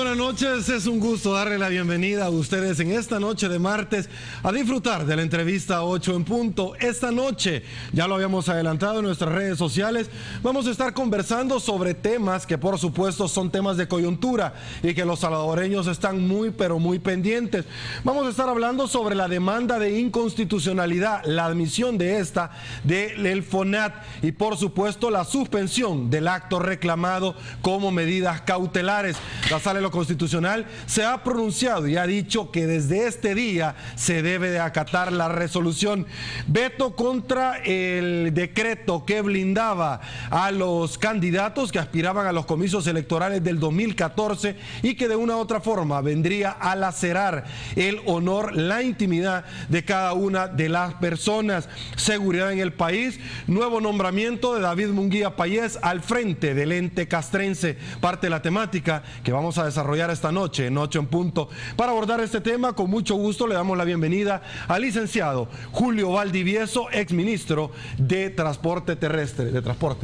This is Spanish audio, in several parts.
buenas noches, es un gusto darle la bienvenida a ustedes en esta noche de martes a disfrutar de la entrevista 8 en punto. Esta noche, ya lo habíamos adelantado en nuestras redes sociales, vamos a estar conversando sobre temas que por supuesto son temas de coyuntura y que los salvadoreños están muy pero muy pendientes. Vamos a estar hablando sobre la demanda de inconstitucionalidad, la admisión de esta del FONAT y por supuesto la suspensión del acto reclamado como medidas cautelares. La Sala de lo Constitucional se ha pronunciado y ha dicho que desde este día se debe de acatar la resolución. Veto contra el decreto que blindaba a los candidatos que aspiraban a los comicios electorales del 2014 y que de una u otra forma vendría a lacerar el honor, la intimidad de cada una de las personas. Seguridad en el país, nuevo nombramiento de David Munguía Payés al frente del ente castrense, parte de la temática que vamos a desarrollar esta noche en 8 en punto. Para abordar este tema, con mucho gusto le damos la bienvenida al licenciado Julio Valdivieso, exministro de Transporte Terrestre.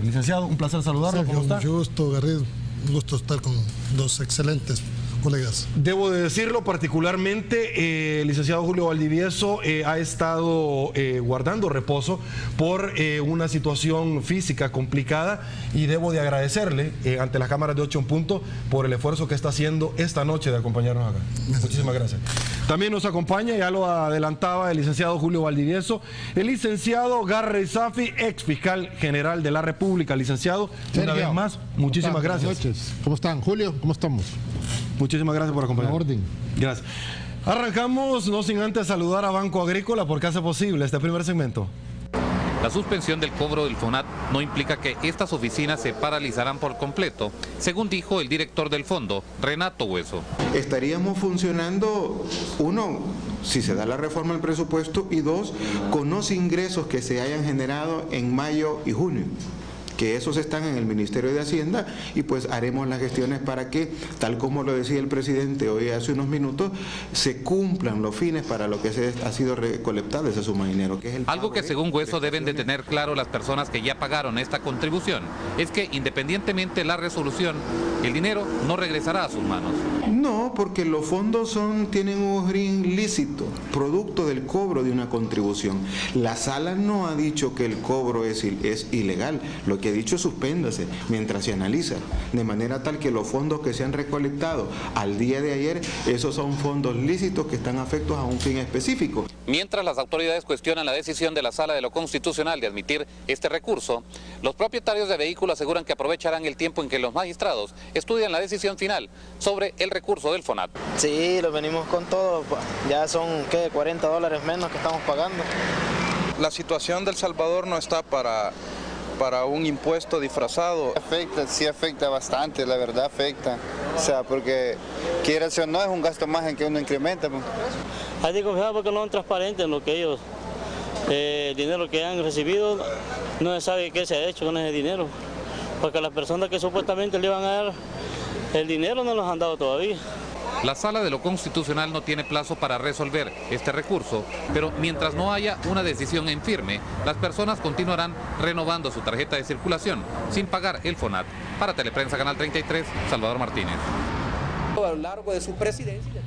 Licenciado, un placer saludarlo. Sergio, ¿Cómo está? Mucho gusto, Garrido. Un gusto estar con dos excelentes colegas. Debo de decirlo particularmente, el licenciado Julio Valdivieso ha estado guardando reposo por una situación física complicada y debo de agradecerle ante las cámaras de 8 en punto por el esfuerzo que está haciendo esta noche de acompañarnos acá. Muchísimas gracias. También nos acompaña, ya lo adelantaba el licenciado Julio Valdivieso, el licenciado Garrey Safi, ex fiscal general de la República. Licenciado, Sergio, una vez más, muchísimas gracias. Buenas noches. ¿Cómo están, Julio? ¿Cómo estamos? Muchísimas gracias por acompañarnos. Orden. Gracias. Arrancamos, no sin antes saludar a Banco Agrícola porque hace posible este primer segmento. La suspensión del cobro del FONAT no implica que estas oficinas se paralizarán por completo, según dijo el director del fondo, Renato Hueso. Estaríamos funcionando, uno, si se da la reforma al presupuesto, y dos, con los ingresos que se hayan generado en mayo y junio, que esos están en el Ministerio de Hacienda, y pues haremos las gestiones para que, tal como lo decía el presidente hoy hace unos minutos, se cumplan los fines para lo que ha sido recolectado esa suma de dinero. Que es el Algo que según Hueso deben de tener claro las personas que ya pagaron esta contribución, es que independientemente de la resolución, el dinero no regresará a sus manos. No, porque los fondos tienen un origen lícito, producto del cobro de una contribución. La sala no ha dicho que el cobro es ilegal, lo que ha dicho es suspéndase mientras se analiza, de manera tal que los fondos que se han recolectado al día de ayer, esos son fondos lícitos que están afectos a un fin específico. Mientras las autoridades cuestionan la decisión de la Sala de lo Constitucional de admitir este recurso, los propietarios de vehículos aseguran que aprovecharán el tiempo en que los magistrados estudian la decisión final sobre el recurso del FONAT. Sí, lo venimos con todo, ya son ¿qué? $40 menos que estamos pagando. La situación del Salvador no está para un impuesto disfrazado. Sí afecta bastante, la verdad afecta. O sea, porque quiera o no es un gasto más en que uno incrementa. Hay que confiar porque no son transparentes en lo que ellos, el dinero que han recibido, no se sabe qué se ha hecho con ese dinero. Porque las personas que supuestamente le iban a dar el dinero no los han dado todavía. La Sala de lo Constitucional no tiene plazo para resolver este recurso, pero mientras no haya una decisión en firme, las personas continuarán renovando su tarjeta de circulación sin pagar el FONAT. Para Teleprensa Canal 33, Salvador Martínez. A lo largo de su presidencia.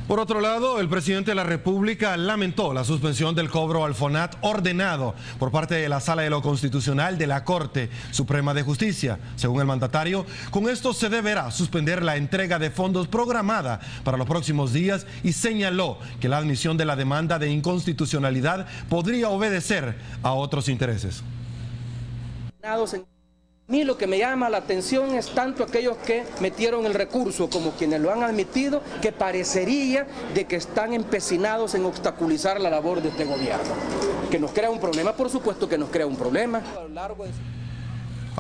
Por otro lado, el presidente de la República lamentó la suspensión del cobro al FONAT ordenado por parte de la Sala de lo Constitucional de la Corte Suprema de Justicia. Según el mandatario, con esto se deberá suspender la entrega de fondos programada para los próximos días y señaló que la admisión de la demanda de inconstitucionalidad podría obedecer a otros intereses. A mí lo que me llama la atención es tanto aquellos que metieron el recurso como quienes lo han admitido, que parecería de que están empecinados en obstaculizar la labor de este gobierno. Que nos crea un problema, por supuesto que nos crea un problema.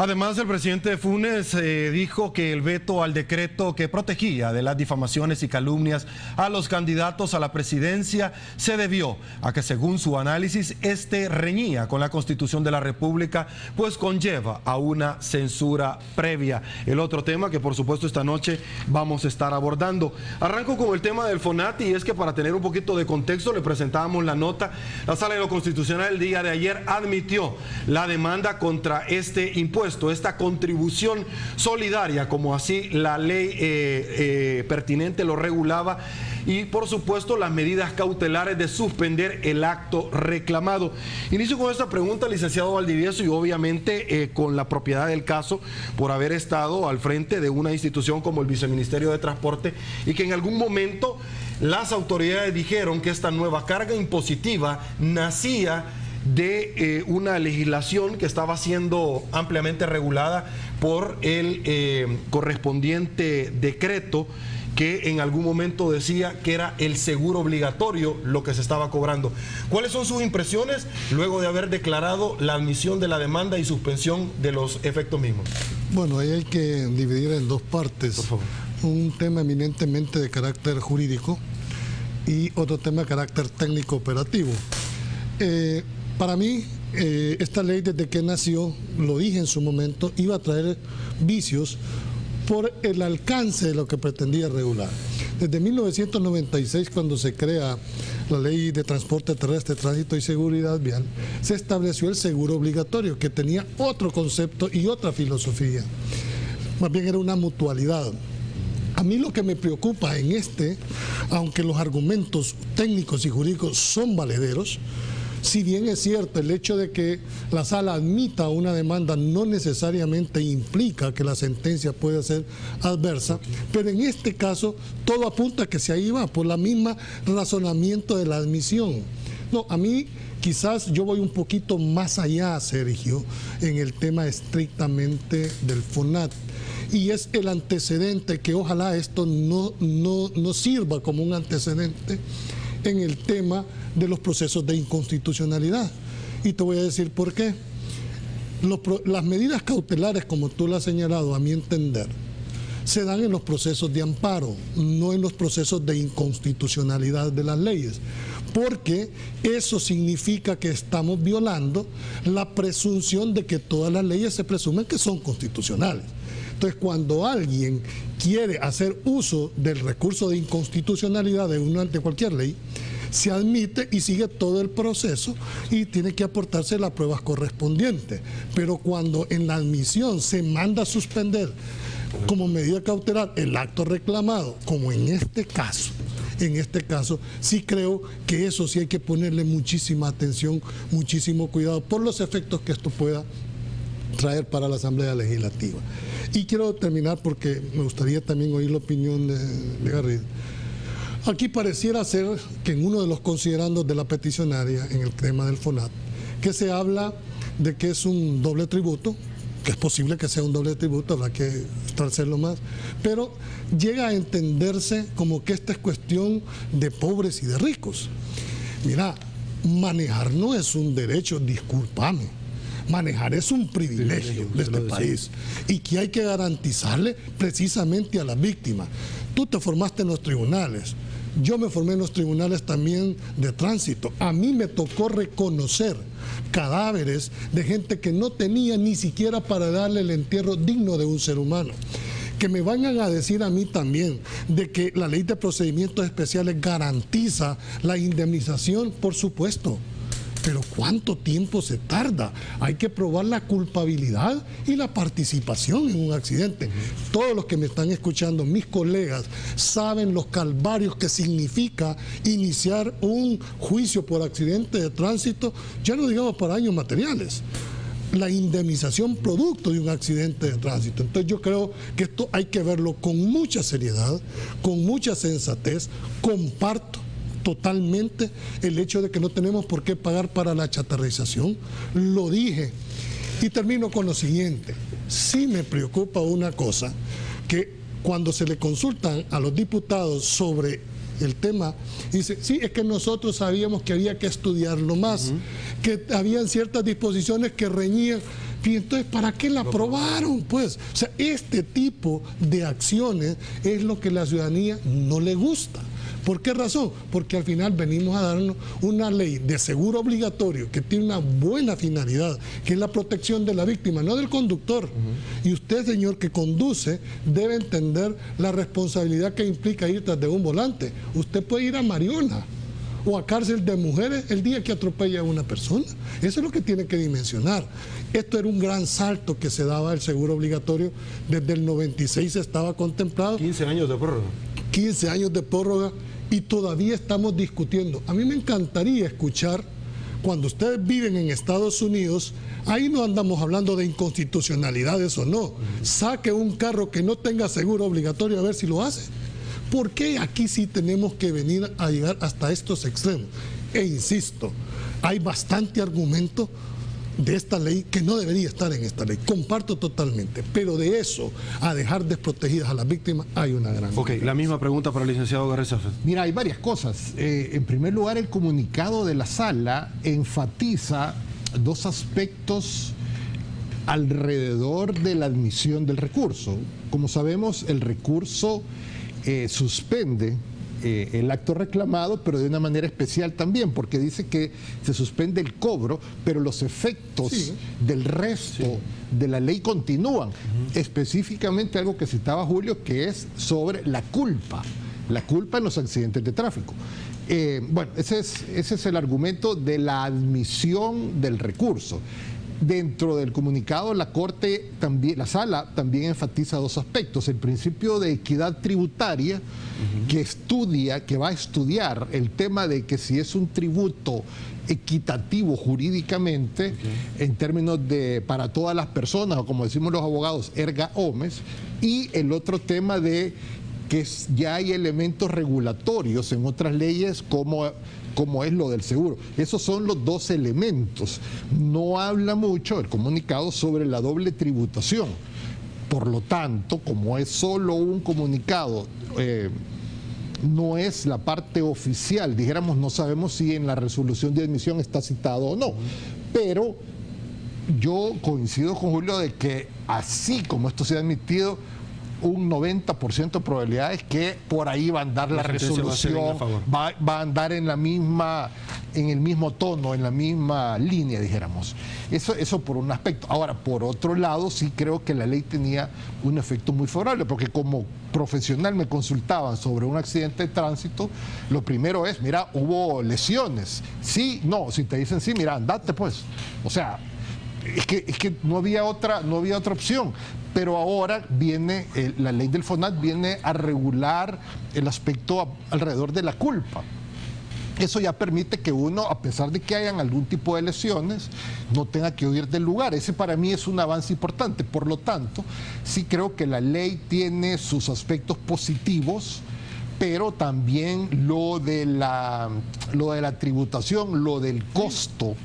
Además, el presidente Funes dijo que el veto al decreto que protegía de las difamaciones y calumnias a los candidatos a la presidencia se debió a que, según su análisis, este reñía con la Constitución de la República, pues conlleva a una censura previa. El otro tema que, por supuesto, esta noche vamos a estar abordando. Arranco con el tema del FONAT, y es que para tener un poquito de contexto le presentábamos la nota. La Sala de lo Constitucional el día de ayer admitió la demanda contra este impuesto impuesto, esta contribución solidaria, como así la ley pertinente lo regulaba, y por supuesto las medidas cautelares de suspender el acto reclamado. Inicio con esta pregunta, licenciado Valdivieso, y obviamente con la propiedad del caso por haber estado al frente de una institución como el Viceministerio de Transporte, y que en algún momento las autoridades dijeron que esta nueva carga impositiva nacía de una legislación que estaba siendo ampliamente regulada por el correspondiente decreto, que en algún momento decía que era el seguro obligatorio lo que se estaba cobrando. ¿Cuáles son sus impresiones luego de haber declarado la admisión de la demanda y suspensión de los efectos mismos? Bueno, ahí hay que dividir en dos partes. Por favor. Un tema eminentemente de carácter jurídico y otro tema de carácter técnico operativo. Para mí, esta ley desde que nació, lo dije en su momento, iba a traer vicios por el alcance de lo que pretendía regular. Desde 1996, cuando se crea la Ley de Transporte Terrestre, Tránsito y Seguridad Vial, se estableció el seguro obligatorio, que tenía otro concepto y otra filosofía. Más bien era una mutualidad. A mí lo que me preocupa en aunque los argumentos técnicos y jurídicos son valederos, si bien es cierto el hecho de que la sala admita una demanda no necesariamente implica que la sentencia pueda ser adversa, pero en este caso todo apunta a que se ahí va por la misma razonamiento de la admisión. No, a mí quizás yo voy un poquito más allá, Sergio, en el tema estrictamente del FONAT. Y es el antecedente que ojalá esto no sirva como un antecedente en el tema de los procesos de inconstitucionalidad. Y te voy a decir por qué. Las medidas cautelares, como tú lo has señalado, a mi entender, se dan en los procesos de amparo, no en los procesos de inconstitucionalidad de las leyes, porque eso significa que estamos violando la presunción de que todas las leyes se presumen que son constitucionales. Entonces, cuando alguien quiere hacer uso del recurso de inconstitucionalidad de cualquier ley, se admite y sigue todo el proceso y tiene que aportarse las pruebas correspondientes. Pero cuando en la admisión se manda a suspender como medida cautelar el acto reclamado, como en este caso, sí creo que eso sí hay que ponerle muchísima atención, muchísimo cuidado por los efectos que esto pueda traer para la Asamblea Legislativa. Y quiero terminar porque me gustaría también oír la opinión de Garrido. Aquí pareciera ser que en uno de los considerandos de la peticionaria, en el tema del FONAT, que se habla de que es un doble tributo, que es posible que sea un doble tributo, habrá que establecerlo más, pero llega a entenderse como que esta es cuestión de pobres y de ricos. Mira, manejar no es un derecho, discúlpame. Manejar es un privilegio de este país y que hay que garantizarle precisamente a las víctimas. Tú te formaste en los tribunales, yo me formé en los tribunales también de tránsito. A mí me tocó reconocer cadáveres de gente que no tenía ni siquiera para darle el entierro digno de un ser humano. Que me vayan a decir a mí también de que la ley de procedimientos especiales garantiza la indemnización, por supuesto. Pero ¿cuánto tiempo se tarda? Hay que probar la culpabilidad y la participación en un accidente. Todos los que me están escuchando, mis colegas, saben los calvarios que significa iniciar un juicio por accidente de tránsito, ya no digamos para daños materiales. La indemnización producto de un accidente de tránsito. Entonces yo creo que esto hay que verlo con mucha seriedad, con mucha sensatez. Comparto totalmente el hecho de que no tenemos por qué pagar para la chatarrización, lo dije. Y termino con lo siguiente: sí me preocupa una cosa, que cuando se le consultan a los diputados sobre el tema, dice, sí, es que nosotros sabíamos que había que estudiarlo más, que habían ciertas disposiciones que reñían. Y entonces, ¿para qué la aprobaron? Pues, o sea, este tipo de acciones es lo que la ciudadanía no le gusta. ¿Por qué razón? Porque al final venimos a darnos una ley de seguro obligatorio que tiene una buena finalidad, que es la protección de la víctima, no del conductor. Y usted, señor, que conduce, debe entender la responsabilidad que implica ir tras de un volante. Usted puede ir a Mariona, o a cárcel de mujeres el día que atropella a una persona. Eso es lo que tiene que dimensionar. Esto era un gran salto que se daba el seguro obligatorio. Desde el 96 estaba contemplado. 15 años de prórroga. 15 años de prórroga y todavía estamos discutiendo. A mí me encantaría escuchar, cuando ustedes viven en Estados Unidos, ahí no andamos hablando de inconstitucionalidades o no. Saque un carro que no tenga seguro obligatorio a ver si lo hace. ¿Por qué aquí sí tenemos que venir a llegar hasta estos extremos? E insisto, hay bastante argumento de esta ley que no debería estar en esta ley. Comparto totalmente, pero de eso a dejar desprotegidas a las víctimas hay una gran Ok, la misma pregunta para el licenciado García. Mira, hay varias cosas. En primer lugar, el comunicado de la sala enfatiza dos aspectos alrededor de la admisión del recurso. Como sabemos, el recurso suspende el acto reclamado, pero de una manera especial también, porque dice que se suspende el cobro, pero los efectos del resto de la ley continúan. Específicamente algo que citaba Julio, que es sobre la culpa en los accidentes de tráfico. Bueno, ese es el argumento de la admisión del recurso. Dentro del comunicado, la Corte también, la Sala también enfatiza dos aspectos: el principio de equidad tributaria, que va a estudiar el tema de que si es un tributo equitativo jurídicamente, en términos de para todas las personas, o como decimos los abogados, erga omnes, y el otro tema de que ya hay elementos regulatorios en otras leyes como es lo del seguro. Esos son los dos elementos. No habla mucho el comunicado sobre la doble tributación. Por lo tanto, como es solo un comunicado, no es la parte oficial, dijéramos, no sabemos si en la resolución de admisión está citado o no, pero yo coincido con Julio de que así como esto se ha admitido, un 90% de probabilidades que por ahí va a andar la resolución, va a andar en el mismo tono, en la misma línea, dijéramos. Eso por un aspecto. Ahora, por otro lado, sí creo que la ley tenía un efecto muy favorable, porque como profesional me consultaban sobre un accidente de tránsito, lo primero es, mira, hubo lesiones. Sí, no, si te dicen sí, mira, andate pues. O sea, es que no había otra opción. Pero ahora viene, la ley del FONAT viene a regular el aspecto alrededor de la culpa. Eso ya permite que uno, a pesar de que hayan algún tipo de lesiones, no tenga que huir del lugar. Ese para mí es un avance importante. Por lo tanto, sí creo que la ley tiene sus aspectos positivos, pero también lo de la tributación, lo del costo,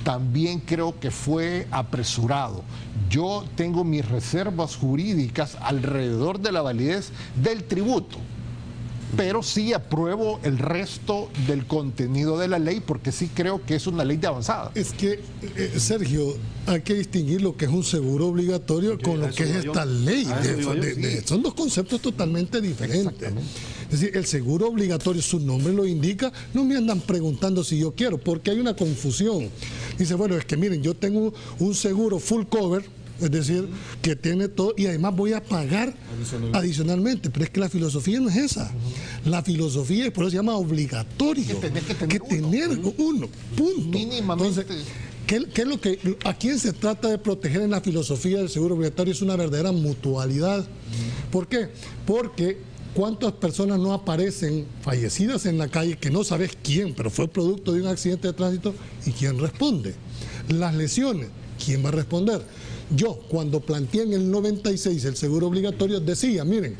también creo que fue apresurado. Yo tengo mis reservas jurídicas alrededor de la validez del tributo, pero sí apruebo el resto del contenido de la ley, porque sí creo que es una ley de avanzada. Es que, Sergio, hay que distinguir lo que es un seguro obligatorio con lo que es esta ley. Son dos conceptos totalmente diferentes. Es decir, el seguro obligatorio, su nombre lo indica, no me andan preguntando si yo quiero, porque hay una confusión. Dice, bueno, es que miren, yo tengo un seguro full cover, es decir, que tiene todo y además voy a pagar adicionalmente, pero es que la filosofía no es esa. La filosofía, y por eso se llama obligatorio, que tener uno, punto. Mínimamente. Entonces, ¿qué es lo que, a quién se trata de proteger en la filosofía del seguro obligatorio? Es una verdadera mutualidad. ¿Por qué? Porque ¿cuántas personas no aparecen fallecidas en la calle que no sabes quién, pero fue producto de un accidente de tránsito y quién responde? Las lesiones, ¿quién va a responder? Yo, cuando planteé en el 96 el seguro obligatorio, decía, miren,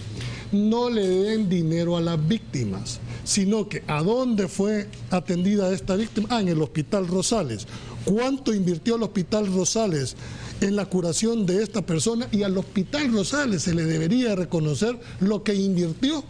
no le den dinero a las víctimas, sino que ¿a dónde fue atendida esta víctima? En el Hospital Rosales. ¿Cuánto invirtió el Hospital Rosales en la curación de esta persona? Y al Hospital Rosales se le debería reconocer lo que invirtió.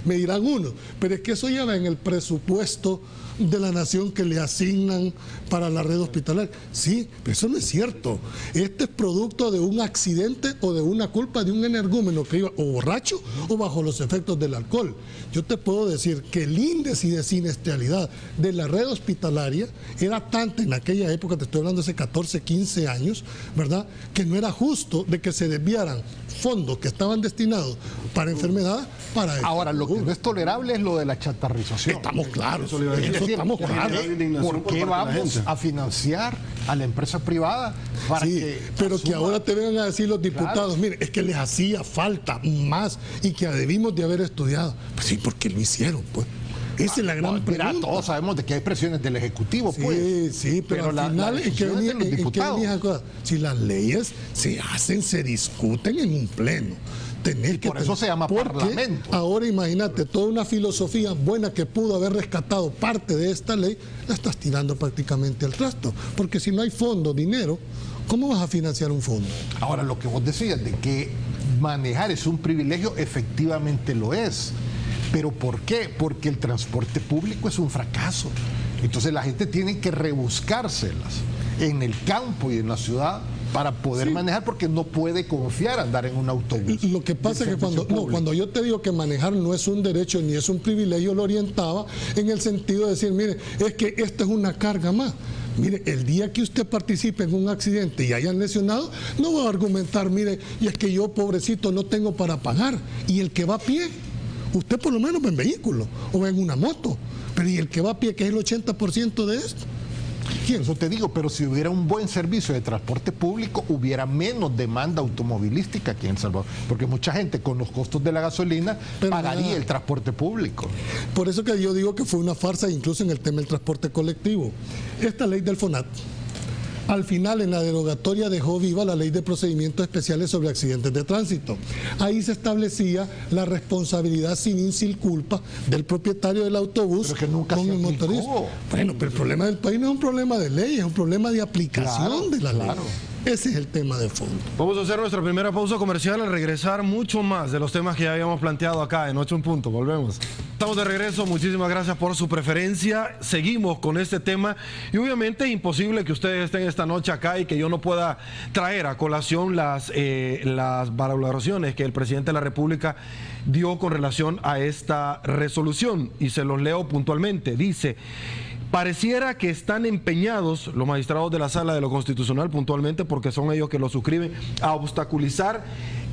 Me dirán uno, pero es que eso ya va en el presupuesto de la nación que le asignan para la red hospitalaria. Sí, pero eso no es cierto. Este es producto de un accidente o de una culpa de un energúmeno que iba o borracho o bajo los efectos del alcohol. Yo te puedo decir que el índice de siniestralidad de la red hospitalaria era tanto en aquella época, te estoy hablando de hace 14, 15 años, ¿verdad?, que no era justo de que se desviaran fondos que estaban destinados para enfermedad para esto. Ahora, lo Lo que no es tolerable es lo de la chatarrización. Estamos claros. Estamos claros. ¿Por qué vamos a financiar a la empresa privada para pero que ahora te vengan a decir los diputados, mire, es que les hacía falta más y que debimos de haber estudiado? Pues sí, porque lo hicieron, pues. Esa es la gran pregunta. Mira, todos sabemos de que hay presiones del Ejecutivo, pues. Sí, pero al final, ¿en qué venía? Si las leyes se hacen, se discuten en un pleno. Por eso se llama Parlamento. Ahora imagínate, toda una filosofía buena que pudo haber rescatado parte de esta ley, la estás tirando prácticamente al trasto. Porque si no hay fondo, dinero, ¿cómo vas a financiar un fondo? Ahora, lo que vos decías de que manejar es un privilegio, efectivamente lo es. ¿Pero por qué? Porque el transporte público es un fracaso. Entonces la gente tiene que rebuscárselas en el campo y en la ciudad para poder manejar, porque no puede confiar andar en un autobús. Lo que pasa es que cuando yo te digo que manejar no es un derecho ni es un privilegio, lo orientaba en el sentido de decir, mire, es que esta es una carga más. Mire, el día que usted participe en un accidente y hayan lesionado, no va a argumentar, mire, y es que yo, pobrecito, no tengo para pagar. Y el que va a pie, usted por lo menos va en vehículo o va en una moto, pero ¿y el que va a pie, que es el 80% de esto? ¿Quién? Eso te digo, pero si hubiera un buen servicio de transporte público, hubiera menos demanda automovilística aquí en El Salvador, porque mucha gente con los costos de la gasolina pagaría el transporte público. Por eso que yo digo que fue una farsa, incluso en el tema del transporte colectivo. Esta ley del FONAT, al final, en la derogatoria dejó viva la ley de procedimientos especiales sobre accidentes de tránsito. Ahí se establecía la responsabilidad sin culpa del propietario del autobús con el motorista. Bueno, pero el problema del país no es un problema de ley, es un problema de aplicación de la ley. Ese es el tema de fondo. Vamos a hacer nuestra primera pausa comercial. Al regresar, mucho más de los temas que ya habíamos planteado acá en 8 en punto. Volvemos. Estamos de regreso. Muchísimas gracias por su preferencia. Seguimos con este tema. Y obviamente es imposible que ustedes estén esta noche acá y que yo no pueda traer a colación las valoraciones que el presidente de la República dio con relación a esta resolución. Y se los leo puntualmente. Dice: pareciera que están empeñados los magistrados de la Sala de lo Constitucional, puntualmente porque son ellos que lo suscriben, a obstaculizar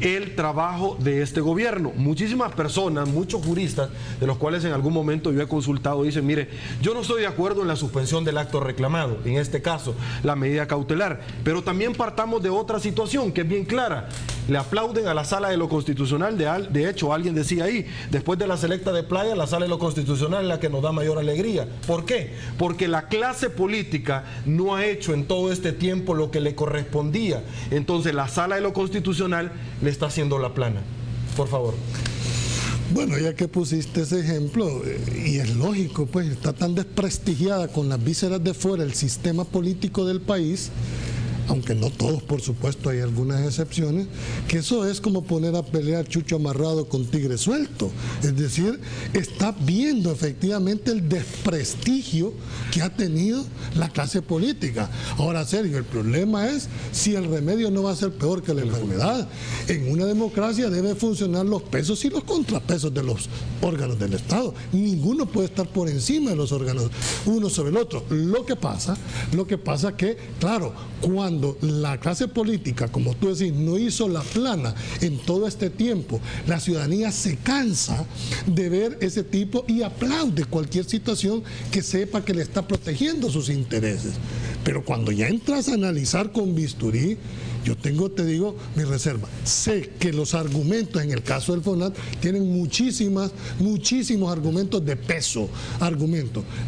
el trabajo de este gobierno. Muchísimas personas, muchos juristas, de los cuales en algún momento yo he consultado, dicen, mire, yo no estoy de acuerdo en la suspensión del acto reclamado, en este caso, la medida cautelar, pero también partamos de otra situación que es bien clara. Le aplauden a la Sala de lo Constitucional, de hecho, alguien decía ahí, después de la selecta de playa, la Sala de lo Constitucional es la que nos da mayor alegría. ¿Por qué? Porque la clase política no ha hecho en todo este tiempo lo que le correspondía. Entonces la Sala de lo Constitucional le está haciendo la plana. Por favor. Bueno, ya que pusiste ese ejemplo, y es lógico, pues está tan desprestigiada con las vísceras de fuera el sistema político del país, aunque no todos, por supuesto, hay algunas excepciones, que eso es como poner a pelear chucho amarrado con tigre suelto. Es decir, está viendo efectivamente el desprestigio que ha tenido la clase política. Ahora, Sergio, el problema es si el remedio no va a ser peor que la enfermedad. En una democracia deben funcionar los pesos y los contrapesos de los órganos del Estado. Ninguno puede estar por encima de los órganos, uno sobre el otro. Lo que pasa que, claro, cuando la clase política, como tú decís, no hizo la plana en todo este tiempo, la ciudadanía se cansa de ver ese tipo y aplaude cualquier situación que sepa que le está protegiendo sus intereses. Pero cuando ya entras a analizar con bisturí, yo tengo, te digo, mi reserva. Sé que los argumentos en el caso del FONAT tienen muchísimos argumentos de peso.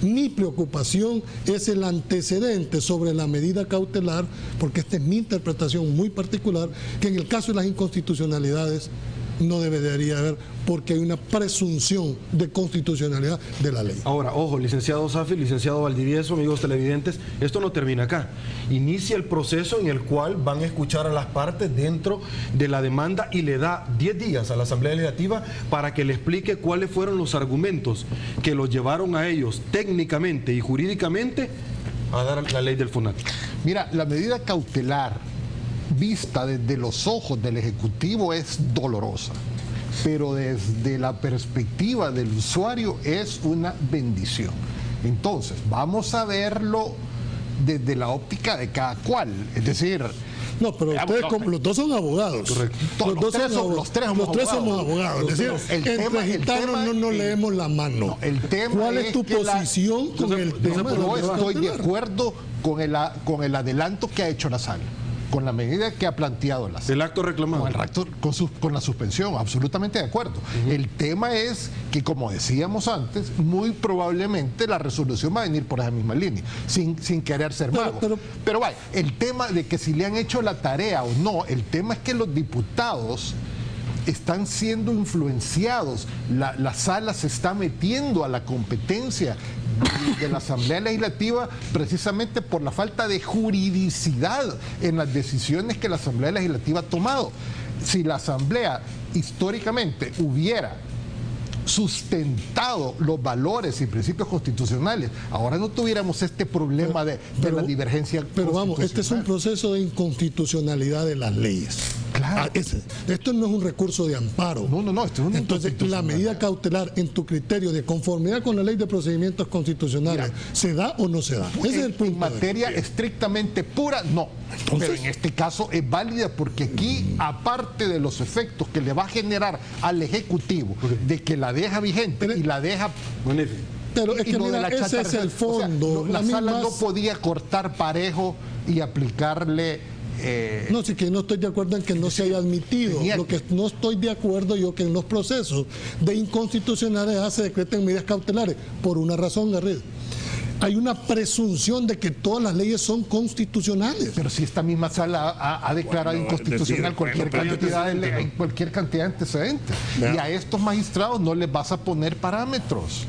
Mi preocupación es el antecedente sobre la medida cautelar, porque esta es mi interpretación muy particular, que en el caso de las inconstitucionalidades no debería haber, porque hay una presunción de constitucionalidad de la ley. Ahora, ojo, licenciado Safi, licenciado Valdivieso, amigos televidentes, esto no termina acá. Inicia el proceso en el cual van a escuchar a las partes dentro de la demanda y le da 10 días a la Asamblea Legislativa para que le explique cuáles fueron los argumentos que los llevaron a ellos técnicamente y jurídicamente a dar la ley del FONAT. Mira, la medida cautelar vista desde los ojos del Ejecutivo es dolorosa, pero desde la perspectiva del usuario es una bendición. Entonces, vamos a verlo desde la óptica de cada cual. Es decir, No, pero ustedes como los dos son abogados. Correcto. Los tres somos abogados. Es decir, entre gitanos no leemos la mano. No, el tema ¿Cuál es tu posición con el tema? Yo estoy de acuerdo con el adelanto que ha hecho la sala, con la medida que ha planteado la sala. El acto reclamado. Con la suspensión, absolutamente de acuerdo. El tema es que, como decíamos antes, muy probablemente la resolución va a venir por esa misma línea, sin querer ser mago. Pero vaya, el tema de que si le han hecho la tarea o no, el tema es que los diputados están siendo influenciados, la sala se está metiendo a la competencia de la Asamblea Legislativa precisamente por la falta de juridicidad en las decisiones que la Asamblea Legislativa ha tomado. Si la Asamblea históricamente hubiera sustentado los valores y principios constitucionales, ahora no tuviéramos este problema de la divergencia. Pero vamos, este es un proceso de inconstitucionalidad de las leyes. Claro. Esto no es un recurso de amparo. No, esto es una Entonces, la medida cautelar en tu criterio de conformidad con la ley de procedimientos constitucionales, ¿se da o no se da? Ese es el punto. En materia estrictamente pura, no. Entonces, pero en este caso es válida porque aquí, aparte de los efectos que le va a generar al Ejecutivo, de que la deja vigente y la deja... Pero es que mira, ese es el fondo. O sea, la sala no podía cortar parejo y aplicarle... No, sí que no estoy de acuerdo en que no se haya admitido. Lo que no estoy de acuerdo yo que en los procesos de inconstitucionalidad se decreten medidas cautelares. Por una razón, Garrido. Hay una presunción de que todas las leyes son constitucionales. Pero si esta misma sala ha declarado inconstitucional cualquier cantidad de antecedentes. Y a estos magistrados no les vas a poner parámetros.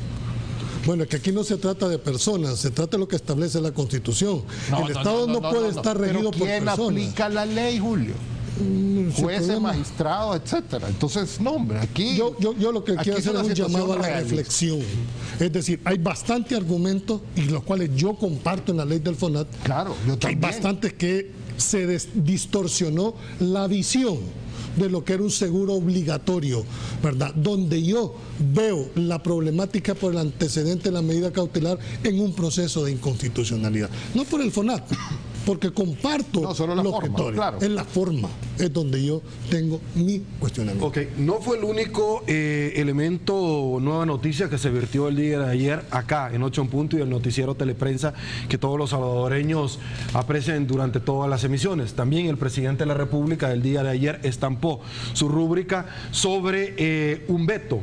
Bueno, es que aquí no se trata de personas, se trata de lo que establece la Constitución. El Estado no puede estar regido por personas. ¿Quién aplica la ley, Julio? Jueces, magistrados, etcétera. Entonces, no, hombre, aquí... Yo lo que quiero hacer es un llamado a la reflexión. Es decir, hay bastante argumentos, y los cuales yo comparto en la ley del FONAT. Claro, yo también. Hay bastantes que se distorsionó la visión de lo que era un seguro obligatorio, ¿verdad? Donde yo veo la problemática por el antecedente de la medida cautelar en un proceso de inconstitucionalidad. No por el FONAT, porque comparto lo que todo. Claro. En la forma es donde yo tengo mi cuestionamiento. Ok, no fue el único elemento o nueva noticia que se vertió el día de ayer acá en 8 en Punto y el noticiero Teleprensa que todos los salvadoreños aprecian durante todas las emisiones. También el presidente de la República el día de ayer estampó su rúbrica sobre un veto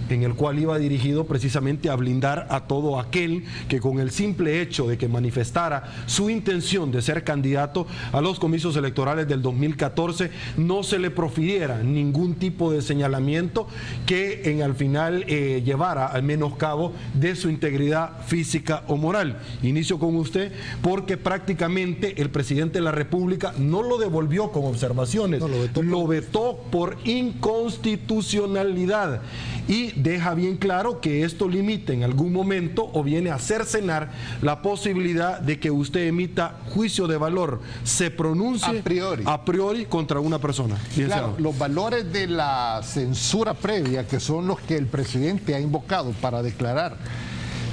en el cual iba dirigido precisamente a blindar a todo aquel que con el simple hecho de que manifestara su intención de ser candidato a los comicios electorales del 2014 no se le profiriera ningún tipo de señalamiento que al final llevara al menoscabo de su integridad física o moral. Inicio con usted porque prácticamente el presidente de la República no lo devolvió con observaciones, lo vetó por inconstitucionalidad y deja bien claro que esto limita en algún momento o viene a cercenar la posibilidad de que usted emita juicio de valor, se pronuncie a priori contra una persona. Claro, los valores de la censura previa, que son los que el presidente ha invocado para declarar,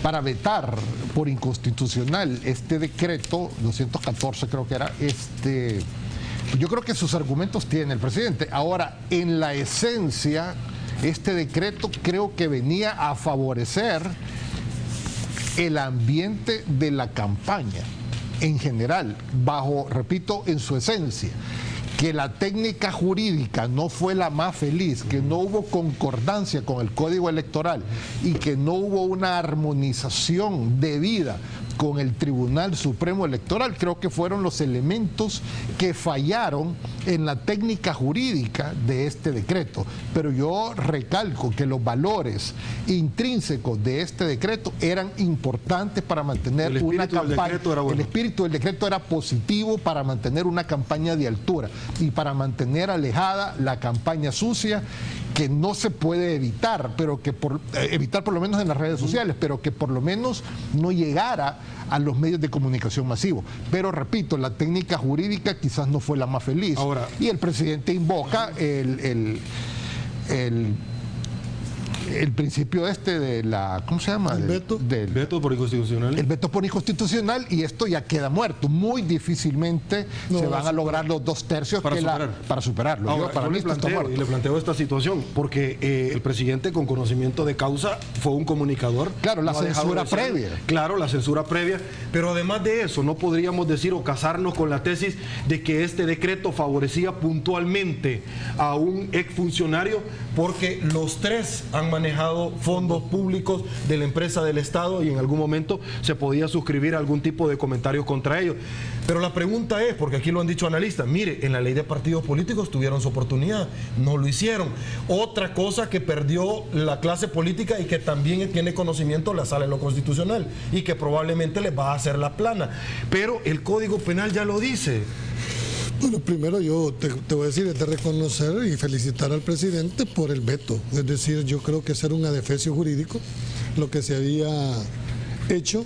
para vetar por inconstitucional este decreto 214 creo que era, yo creo que sus argumentos tiene el presidente. Ahora, en la esencia, este decreto creo que venía a favorecer el ambiente de la campaña en general, bajo, repito, en su esencia. Que la técnica jurídica no fue la más feliz, que no hubo concordancia con el Código Electoral y que no hubo una armonización debida con el Tribunal Supremo Electoral, creo que fueron los elementos que fallaron en la técnica jurídica de este decreto. Pero yo recalco que los valores intrínsecos de este decreto eran importantes para mantener una campaña. El espíritu del decreto era positivo para mantener una campaña de altura y para mantener alejada la campaña sucia que no se puede evitar, pero que evitar por lo menos en las redes sociales, pero que por lo menos no llegara a los medios de comunicación masivos. Pero repito, la técnica jurídica quizás no fue la más feliz. Ahora, y el presidente invoca el principio de la, ¿cómo se llama? El veto por inconstitucional. El veto por inconstitucional, y esto ya queda muerto. Muy difícilmente se van a lograr los 2/3 para superarlo. Ahora, para mí le planteo esta situación, porque el presidente, con conocimiento de causa, fue un comunicador. Claro, la censura previa. Claro, la censura previa. Pero además de eso, no podríamos decir o casarnos con la tesis de que este decreto favorecía puntualmente a un exfuncionario, porque los tres han manejado fondos públicos de la empresa del Estado y en algún momento se podía suscribir algún tipo de comentarios contra ellos. Pero la pregunta es, porque aquí lo han dicho analistas, mire, en la ley de partidos políticos tuvieron su oportunidad, no lo hicieron. Otra cosa que perdió la clase política y que también tiene conocimiento la sala en lo constitucional y que probablemente les va a hacer la plana. Pero el Código Penal ya lo dice. Bueno, primero yo te voy a decir, es de reconocer y felicitar al presidente por el veto. Es decir, yo creo que ser un adefesio jurídico, lo que se había hecho.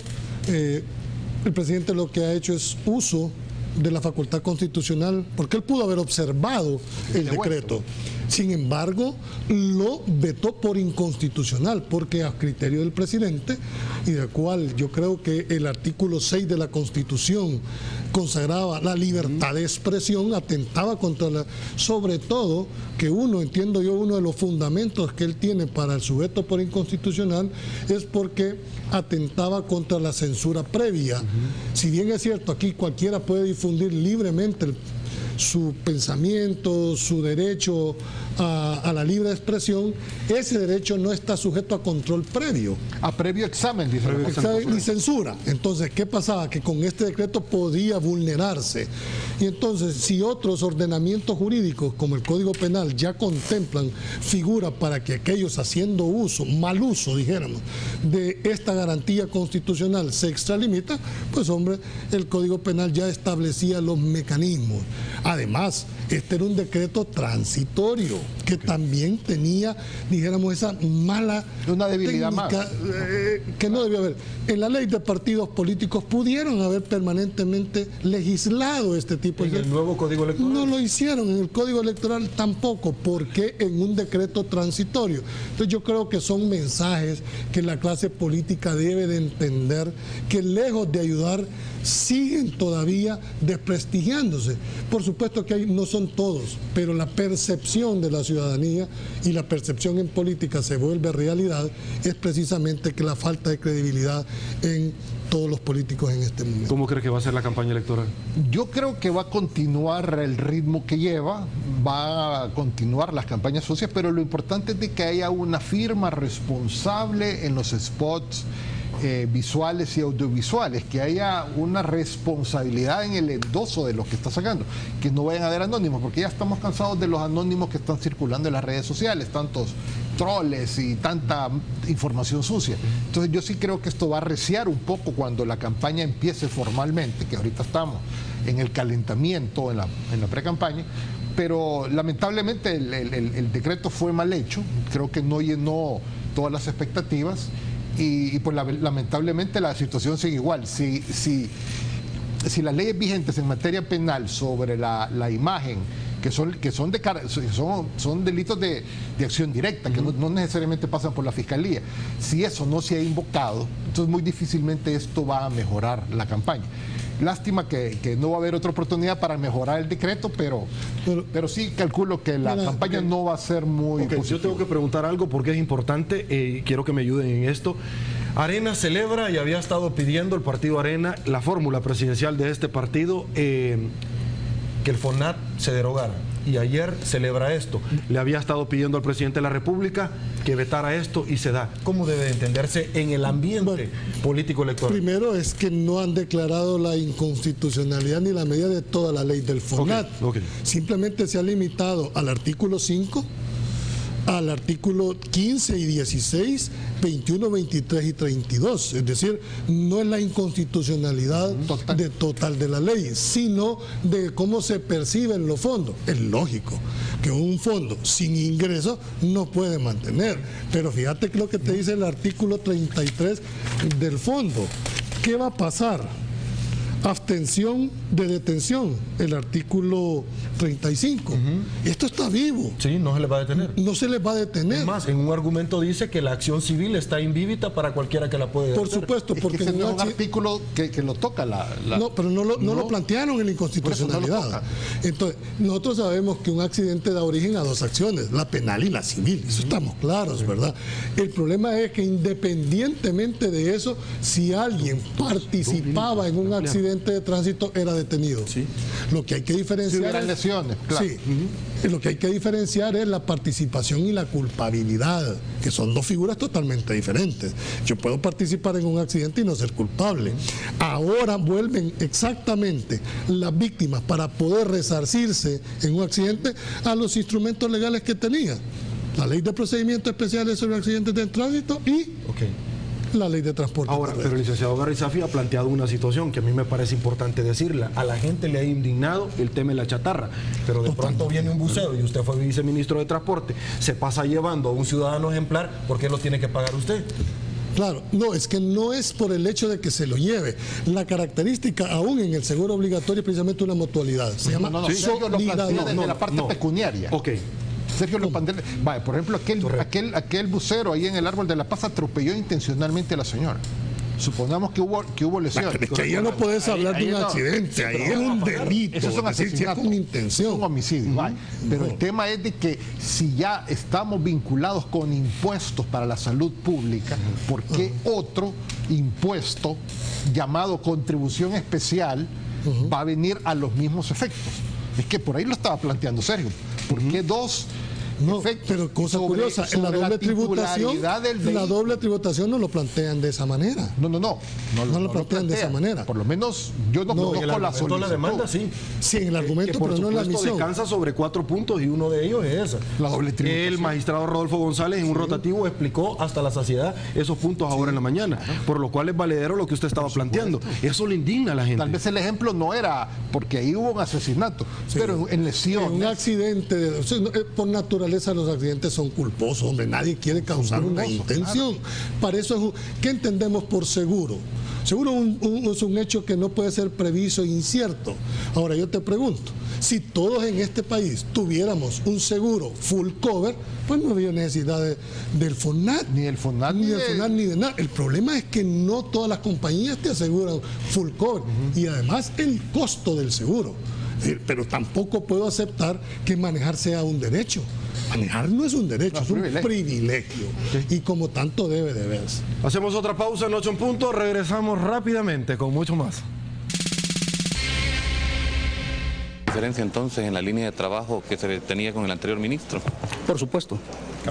El presidente lo que ha hecho es uso de la facultad constitucional, porque él pudo haber observado el decreto. Sin embargo, lo vetó por inconstitucional, porque a criterio del presidente, y del cual yo creo que el artículo 6 de la Constitución consagraba la libertad de expresión, atentaba contra sobre todo que entiendo yo, uno de los fundamentos que él tiene para su veto por inconstitucional es porque atentaba contra la censura previa. Si bien es cierto, aquí cualquiera puede difundir libremente su pensamiento, su derecho a la libre expresión, ese derecho no está sujeto a control previo. A previo examen, dice. Ni censura. Entonces, ¿qué pasaba? Que con este decreto podía vulnerarse. Y entonces, si otros ordenamientos jurídicos, como el Código Penal, ya contemplan figura para que aquellos haciendo uso, mal uso, dijéramos, de esta garantía constitucional se extralimita, pues hombre, el Código Penal ya establecía los mecanismos. Además, este era un decreto transitorio que también tenía, dijéramos, esa mala una debilidad técnica, que no debió haber. En la ley de partidos políticos pudieron haber permanentemente legislado este tipo de... ¿En el nuevo Código Electoral? No lo hicieron, en el Código Electoral tampoco. ¿Por qué en un decreto transitorio? Entonces yo creo que son mensajes que la clase política debe de entender, que lejos de ayudar, siguen todavía desprestigiándose. Por supuesto que no son todos, pero la percepción de la ciudadanía y la percepción en política se vuelve realidad, es precisamente que la falta de credibilidad en todos los políticos en este momento. ¿Cómo cree que va a ser la campaña electoral? Yo creo que va a continuar el ritmo que lleva, va a continuar las campañas socias, pero lo importante es de que haya una firma responsable en los spots visuales y audiovisuales, que haya una responsabilidad en el endoso de lo que está sacando, que no vayan a haber anónimos, porque ya estamos cansados de los anónimos que están circulando en las redes sociales, tantos troles y tanta información sucia. Entonces yo sí creo que esto va a arreciar un poco cuando la campaña empiece formalmente, que ahorita estamos en el calentamiento, en la pre-campaña, pero lamentablemente el decreto fue mal hecho, creo que no llenó todas las expectativas. Y pues lamentablemente la situación sigue igual. Si las leyes vigentes en materia penal sobre la imagen, que son delitos de acción directa, que no necesariamente pasan por la fiscalía, si eso no se ha invocado, entonces muy difícilmente esto va a mejorar la campaña. Lástima que no va a haber otra oportunidad para mejorar el decreto, pero sí calculo que la campaña no va a ser muy positiva. Yo tengo que preguntar algo porque es importante, quiero que me ayuden en esto. Arena celebra y había estado pidiendo el partido Arena, la fórmula presidencial de este partido, que el FONAT se derogara. Y ayer celebra esto. Le había estado pidiendo al presidente de la República que vetara esto y se da. ¿Cómo debe entenderse en el ambiente político electoral? Primero es que no han declarado la inconstitucionalidad ni la medida de toda la ley del FONAT. Simplemente se ha limitado al artículo 5, al artículo 15 y 16, 21, 23 y 32. Es decir, no es la inconstitucionalidad total de la ley, sino de cómo se perciben los fondos. Es lógico que un fondo sin ingresos no puede mantener. Pero fíjate que lo que te dice el artículo 33 del fondo. ¿Qué va a pasar? Abstención de detención, el artículo 35. Esto está vivo. Sí, no se les va a detener. No se les va a detener. Es más, en un argumento dice que la acción civil está invívita para cualquiera que la puede Por hacer. supuesto, porque es que ese es un artículo que lo toca No, pero no lo plantearon en la inconstitucionalidad. Entonces, nosotros sabemos que un accidente da origen a dos acciones, la penal y la civil. Eso estamos claros, ¿verdad? El problema es que independientemente de eso, si alguien participaba en un accidente de tránsito, era detenido. Sí. Lo que hay que diferenciar es lesiones, claro. Sí. Lo que hay que diferenciar es la participación y la culpabilidad, que son dos figuras totalmente diferentes. Yo puedo participar en un accidente y no ser culpable. Ahora vuelven exactamente las víctimas para poder resarcirse en un accidente a los instrumentos legales que tenía. La Ley de Procedimientos Especiales sobre Accidentes de Tránsito y la Ley de Transporte. Ahora, pero el licenciado Garrizafi ha planteado una situación que a mí me parece importante decirla. A la gente le ha indignado el tema de la chatarra, pero de pronto viene un buceo y usted fue viceministro de Transporte, se pasa llevando a un ciudadano ejemplar, ¿por qué lo tiene que pagar usted? Claro, no, es que no es por el hecho de que se lo lleve. La característica, aún en el seguro obligatorio, es precisamente una mutualidad. Se llama solidaridad. Desde la parte pecuniaria. Ok. Sergio lo plantea. Vale, por ejemplo, aquel bucero ahí en el Árbol de la Paz atropelló intencionalmente a la la Supongamos que hubo lesiones. Es que ahí ya no puedes hablar de un accidente, ahí es un delito. Eso es un asesinato, con intención. Es un homicidio. Pero el tema es de que si ya estamos vinculados con impuestos para la salud pública, ¿por qué otro impuesto llamado contribución especial va a venir a los mismos efectos? Es que por ahí lo estaba planteando Sergio. ¿Por qué dos efectos? Pero cosa curiosa, en la doble tributación no lo plantean de esa manera. No lo plantean de esa manera. Por lo menos yo no conozco la solicitud. La demanda sí. Sí, en el argumento, pero no en la misión. Descansa sobre 4 puntos y uno de ellos es esa. La doble tributación. El magistrado Rodolfo González en un rotativo explicó hasta la saciedad esos puntos ahora en la mañana, por lo cual es valedero lo que usted estaba planteando. Eso le indigna a la gente. Tal vez el ejemplo no era porque ahí hubo un asesinato, pero en lesiones. En un accidente, por naturaleza los accidentes son culposos, hombre, nadie quiere causar una intención. Claro. Para eso ¿qué entendemos por seguro? Seguro es un hecho que no puede ser previsto e incierto. Ahora yo te pregunto, si todos en este país tuviéramos un seguro full cover, pues no había necesidad del FONAT. Ni del FONAT ni de nada. El problema es que no todas las compañías te aseguran full cover. Y además el costo del seguro. Pero tampoco puedo aceptar que manejar sea un derecho. Manejar no es un derecho, es un privilegio. Y como tanto debe de verse. Hacemos otra pausa en 8 en punto, regresamos rápidamente con mucho más. ¿Diferencia entonces en la línea de trabajo que se tenía con el anterior ministro? Por supuesto.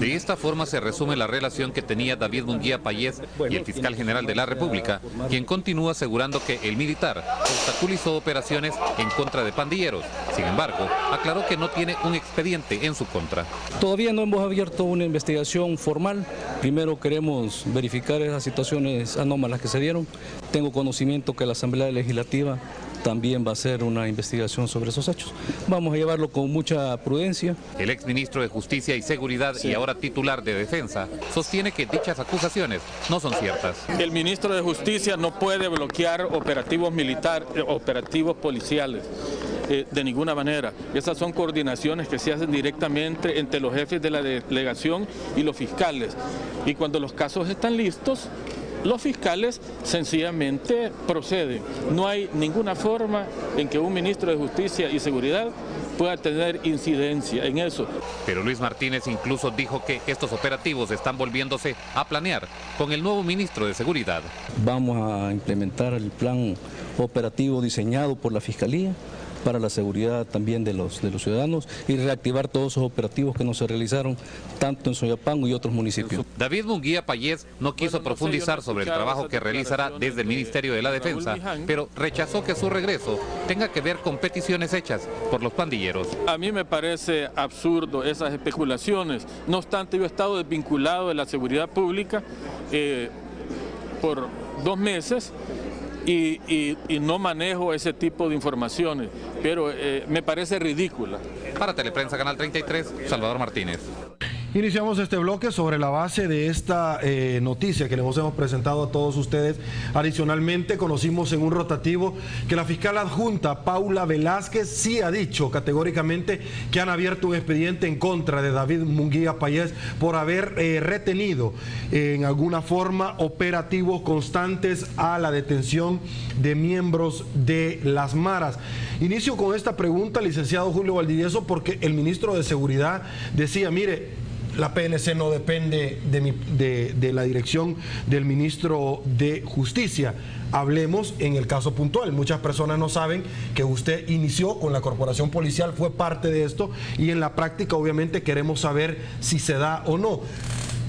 De esta forma se resume la relación que tenía David Munguía Payés y el fiscal general de la República, quien continúa asegurando que el militar obstaculizó operaciones en contra de pandilleros. Sin embargo, aclaró que no tiene un expediente en su contra. Todavía no hemos abierto una investigación formal. Primero queremos verificar esas situaciones anómalas que se dieron. Tengo conocimiento que la Asamblea Legislativa también va a hacer una investigación sobre esos hechos. Vamos a llevarlo con mucha prudencia. El exministro de Justicia y Seguridad y ahora titular de Defensa sostiene que dichas acusaciones no son ciertas. El ministro de Justicia no puede bloquear operativos militares, operativos policiales. De ninguna manera. Esas son coordinaciones que se hacen directamente entre los jefes de la delegación y los fiscales. Y cuando los casos están listos, los fiscales sencillamente proceden. No hay ninguna forma en que un ministro de Justicia y Seguridad pueda tener incidencia en eso. Pero Luis Martínez incluso dijo que estos operativos están volviéndose a planear con el nuevo ministro de Seguridad. Vamos a implementar el plan operativo diseñado por la Fiscalía para la seguridad también de los ciudadanos y reactivar todos esos operativos que no se realizaron tanto en Soyapango y otros municipios. David Munguía Payés no quiso profundizar sobre el trabajo que realizará desde el Ministerio de la Defensa, pero rechazó que su regreso tenga que ver con peticiones hechas por los pandilleros. A mí me parece absurdo esas especulaciones. No obstante, yo he estado desvinculado de la seguridad pública por 2 meses. Y no manejo ese tipo de informaciones, pero me parece ridícula. Para Teleprensa Canal 33, Salvador Martínez. Iniciamos este bloque sobre la base de esta noticia que les hemos presentado a todos ustedes. Adicionalmente, conocimos en un rotativo que la fiscal adjunta Paula Velázquez sí ha dicho categóricamente que han abierto un expediente en contra de David Munguía Payés por haber retenido en alguna forma operativos constantes a la detención de miembros de las maras. Inicio con esta pregunta, licenciado Julio Valdivieso, porque el ministro de Seguridad decía, mire, la PNC no depende de la dirección del ministro de Justicia. Hablemos en el caso puntual. Muchas personas no saben que usted inició con la corporación policial, fue parte de esto, y en la práctica obviamente queremos saber si se da o no.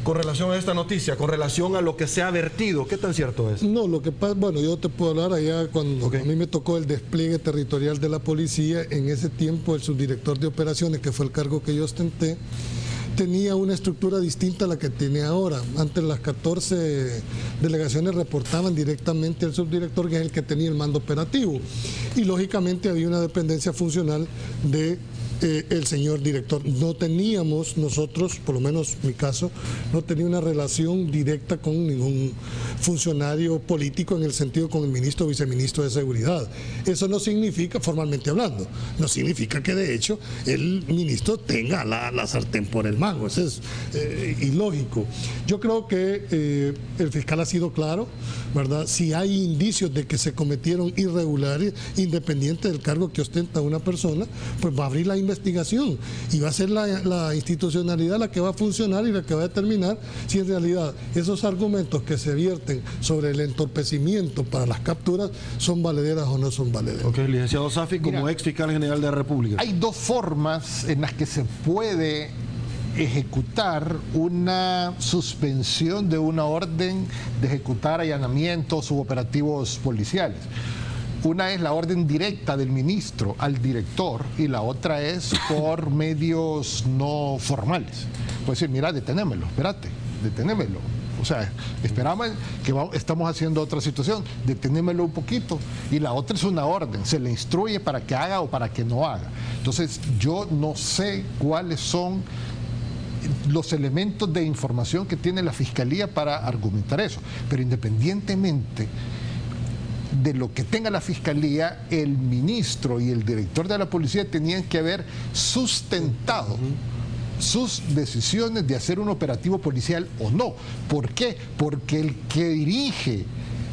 Con relación a esta noticia, con relación a lo que se ha vertido, ¿qué tan cierto es? No, lo que pasa, bueno, yo te puedo hablar allá cuando a mí me tocó el despliegue territorial de la policía. En ese tiempo el subdirector de operaciones, que fue el cargo que yo ostenté, tenía una estructura distinta a la que tiene ahora. Antes las 14 delegaciones reportaban directamente al subdirector, que es el que tenía el mando operativo. Y lógicamente había una dependencia funcional de el señor director. No teníamos nosotros, por lo menos mi caso, no tenía una relación directa con ningún funcionario político en el sentido con el ministro o viceministro de Seguridad. Eso no significa, formalmente hablando, no significa que de hecho el ministro tenga la sartén por el mango. Eso es ilógico. Yo creo que el fiscal ha sido claro, ¿verdad? Si hay indicios de que se cometieron irregulares, independiente del cargo que ostenta una persona, pues va a abrir la investigación y va a ser la institucionalidad la que va a funcionar y la que va a determinar si en realidad esos argumentos que se vierten sobre el entorpecimiento para las capturas son valederas o no son valederas. Ok, licenciado Safi, como ex fiscal general de la República. Hay dos formas en las que se puede ejecutar una suspensión de una orden de ejecutar allanamientos u operativos policiales. Una es la orden directa del ministro al director y la otra es por medios no formales. Puede decir, mira, detenémelo, espérate, detenémelo. O sea, esperamos que estamos haciendo otra situación, detenémelo un poquito. Y la otra es una orden, se le instruye para que haga o para que no haga. Entonces, yo no sé cuáles son los elementos de información que tiene la Fiscalía para argumentar eso. Pero independientemente de lo que tenga la Fiscalía, el ministro y el director de la policía tenían que haber sustentado sus decisiones de hacer un operativo policial o no. ¿Por qué? Porque el que dirige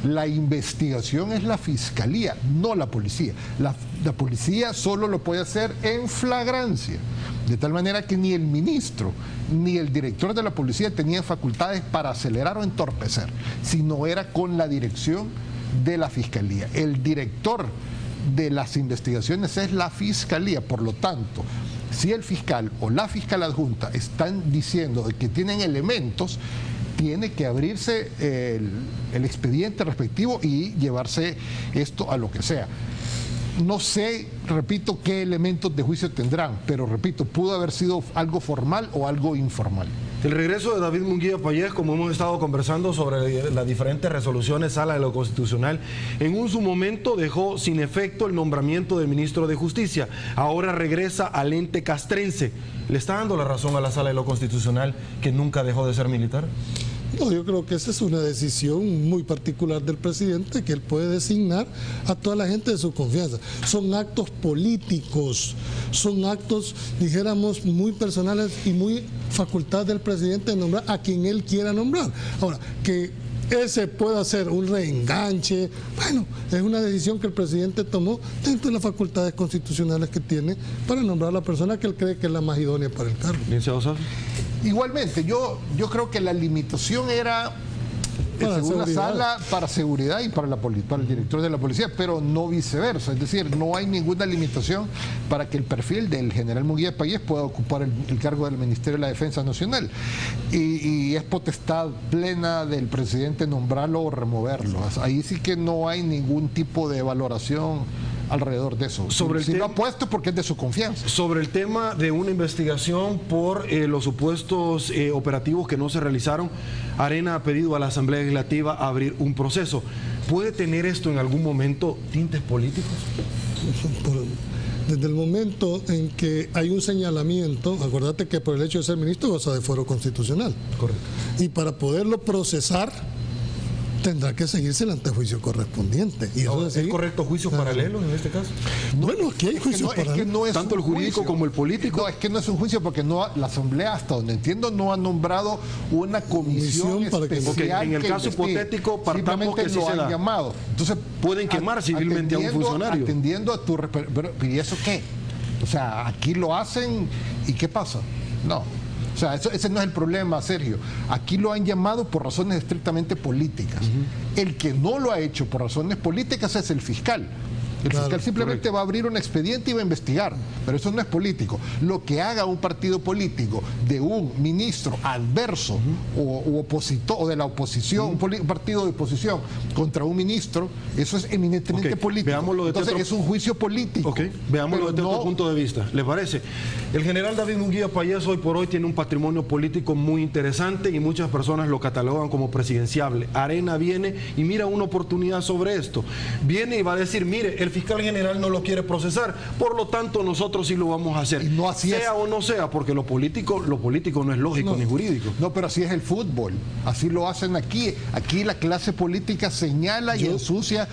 la investigación es la Fiscalía, no la policía. La policía solo lo puede hacer en flagrancia, de tal manera que ni el ministro ni el director de la policía tenían facultades para acelerar o entorpecer, sino era con la dirección de la Fiscalía. El director de las investigaciones es la Fiscalía, por lo tanto, si el fiscal o la fiscal adjunta están diciendo que tienen elementos, tiene que abrirse el expediente respectivo y llevarse esto a lo que sea. No sé, repito, qué elementos de juicio tendrán, pero repito, pudo haber sido algo formal o algo informal. El regreso de David Munguía Payés, como hemos estado conversando sobre las diferentes resoluciones Sala de lo Constitucional, en su momento dejó sin efecto el nombramiento del ministro de Justicia. Ahora regresa al ente castrense. ¿Le está dando la razón a la Sala de lo Constitucional que nunca dejó de ser militar? No, yo creo que esa es una decisión muy particular del presidente, que él puede designar a toda la gente de su confianza. Son actos políticos, son actos, dijéramos, muy personales y muy facultad del presidente de nombrar a quien él quiera nombrar. Ahora, que ese pueda ser un reenganche, bueno, es una decisión que el presidente tomó dentro de las facultades constitucionales que tiene para nombrar a la persona que él cree que es la más idónea para el cargo. Igualmente, yo creo que la limitación era según la sala para seguridad y para el director de la policía, pero no viceversa. Es decir, no hay ninguna limitación para que el perfil del general Munguía Payés pueda ocupar el cargo del Ministerio de la Defensa Nacional. Y es potestad plena del presidente nombrarlo o removerlo. Ahí sí que no hay ningún tipo de valoración alrededor de eso. Si lo ha puesto porque es de su confianza. Sobre el tema de una investigación por los supuestos operativos que no se realizaron, Arena ha pedido a la Asamblea Legislativa abrir un proceso. ¿Puede tener esto en algún momento tintes políticos? Desde el momento en que hay un señalamiento, acuérdate que por el hecho de ser ministro goza de fuero constitucional. Correcto. Y para poderlo procesar, tendrá que seguirse el antejuicio correspondiente. Y eso ¿Es correcto juicios paralelos en este caso? Bueno, aquí hay juicios paralelos. Es que no es tanto el jurídico como el político. No, es que no es un juicio porque la Asamblea, hasta donde entiendo, no ha nombrado una comisión especial. En el caso hipotético, partamos que sí lo se han da. llamado. Entonces, pueden quemar civilmente a un funcionario. Atendiendo a tu... Pero, ¿y eso qué? O sea, aquí lo hacen y ¿qué pasa? No. O sea, ese no es el problema, Sergio. Aquí lo han llamado por razones estrictamente políticas. El que no lo ha hecho por razones políticas es el fiscal. El fiscal simplemente va a abrir un expediente y va a investigar, pero eso no es político. Lo que haga un partido político de un ministro adverso o opositor, o de la oposición, un partido de oposición contra un ministro, eso es eminentemente político. Veámoslo Entonces es un juicio político. Veámoslo desde otro punto de vista. ¿Le parece? El general David Munguía Payés hoy por hoy tiene un patrimonio político muy interesante y muchas personas lo catalogan como presidenciable. Arena viene y mira una oportunidad sobre esto. Viene y va a decir, mire, el fiscal general no lo quiere procesar, por lo tanto nosotros sí lo vamos a hacer, no así sea o no sea, porque lo político no es lógico ni jurídico. No, pero así es el fútbol, así lo hacen aquí. Aquí la clase política señala y ensucia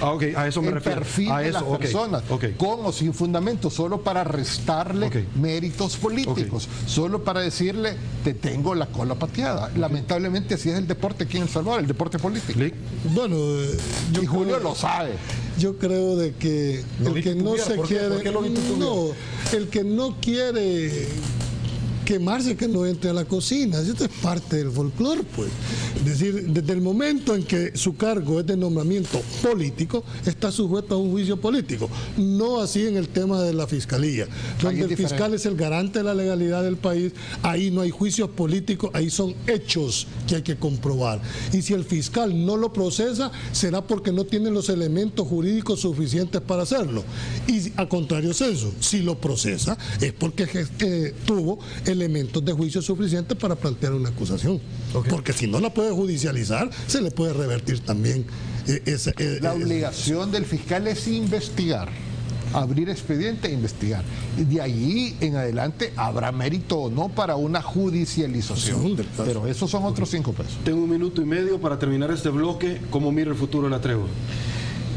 a eso me refiero. Perfil de las personas, con o sin fundamento, solo para restarle méritos políticos, solo para decirle, te tengo la cola pateada. Lamentablemente así es el deporte aquí en El Salvador, el deporte político. Bueno, y Julio lo sabe. Yo creo de que el que no se quiere, el que no quiere quemarse, que no entre a la cocina. Esto es parte del folclore, pues. Es decir, desde el momento en que su cargo es de nombramiento político, está sujeto a un juicio político. No así en el tema de la fiscalía, donde el fiscal es el garante de la legalidad del país. Ahí no hay juicios políticos, ahí son hechos que hay que comprobar. Y si el fiscal no lo procesa, será porque no tiene los elementos jurídicos suficientes para hacerlo. Y a contrario censo, si lo procesa, es porque tuvo elementos de juicio suficientes para plantear una acusación. Porque si no la puede judicializar, se le puede revertir también la obligación del fiscal es investigar, abrir expediente e investigar. Y de allí en adelante habrá mérito o no para una judicialización. Pero esos son otros 5 pesos. Tengo 1 minuto y medio para terminar este bloque. ¿Cómo mira el futuro de la tregua?